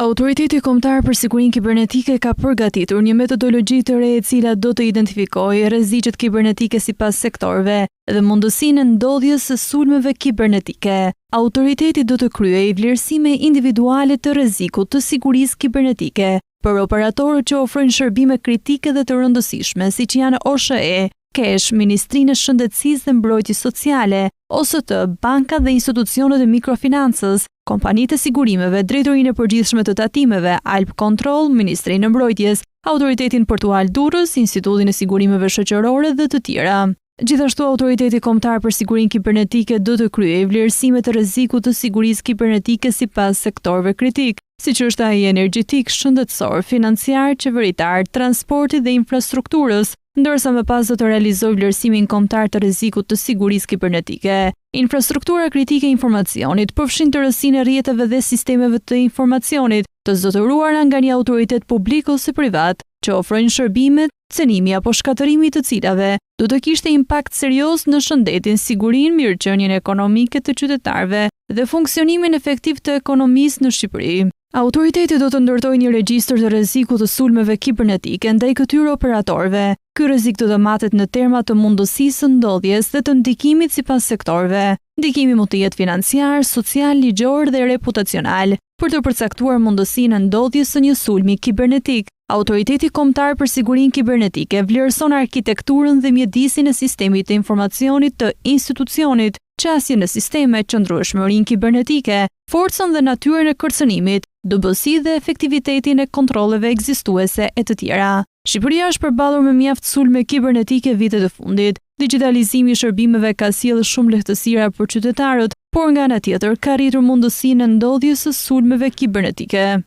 Autoriteti Kombëtar për Sigurinë Kibernetike ka përgatitur një metodologji të re e cila do të identifikojë rreziqet kibernetike sipas sektorëve dhe mundësinë e ndodhjes së sulmeve kibernetike. Autoriteti do të kryejë vlerësime individuale të rrezikut të sigurisë kibernetike për operatorët që ofrojnë shërbime kritike dhe të rëndësishme, siç janë OSHE, KESH, Ministrinë e Shëndetësisë dhe Mbrojtjes Sociale, OST, banka dhe institucionet e mikrofinancës, kompanitë e sigurimeve, drejtorinë e përgjithshme të tatimeve, Alp Control, Ministrinë e Mbrojtjes, Autoritetin Portual Durrës, Institutin e Sigurimeve Shoqërore dhe të tjera. Gjithashtu, Autoriteti Kombëtar për Sigurinë Kibernetike do të kryejë vlerësime të rrezikut të sigurisë kibernetike sipas sektorëve kritik, siç është ai energjetik, shëndetësor, financiar, qeveritar, transporti dhe infrastrukturës, ndërsa më pas do të realizojë vlerësimin kombëtar të rrezikut të sigurisë kibernetike. Infrastruktura kritike e informacionit përfshin të rësinë e rrjeteve dhe sistemeve të informacionit, të zotëruara nga një autoritet publik ose privat, që ofrojnë shërbimet, cenimi apo shkatërimi të cilave do të kishte impakt serioz në shëndetin, sigurinë, mirëqenien ekonomike të qytetarëve dhe funksionimin efektiv të ekonomisë në Shqipëri. Autoriteti do të ndërtojë një regjistër të rrezikut të sulmeve kibernetike ndaj këtyre operatorëve. Ky rrezik do të matet në terma të mundësisë së ndodhjes dhe të ndikimit sipas sektorëve. Ndikimi mund të jetë financiar, social, ligjor dhe reputacional. Për të përcaktuar mundësinë e ndodhjes së një sulmi kibernetik, Autoriteti Kombëtar për Sigurinë Kibernetike vlerëson arkitekturën dhe mjedisin e sistemit të informacionit të institucionit, qasjen në sisteme, qëndrueshmërinë kibernetike, forcën dhe natyrën e kërcënimit, dobësinë dhe efektivitetin e kontrolleve ekzistuese e të tjera. Shqipëria është përballur me mjaft sulme kibernetike vitet e fundit. Digitalizimi i shërbimeve ka sjellë shumë lehtësira për qytetarët, por nga ana tjetër ka rritur mundësinë e ndodhjes së sulmeve kibernetike.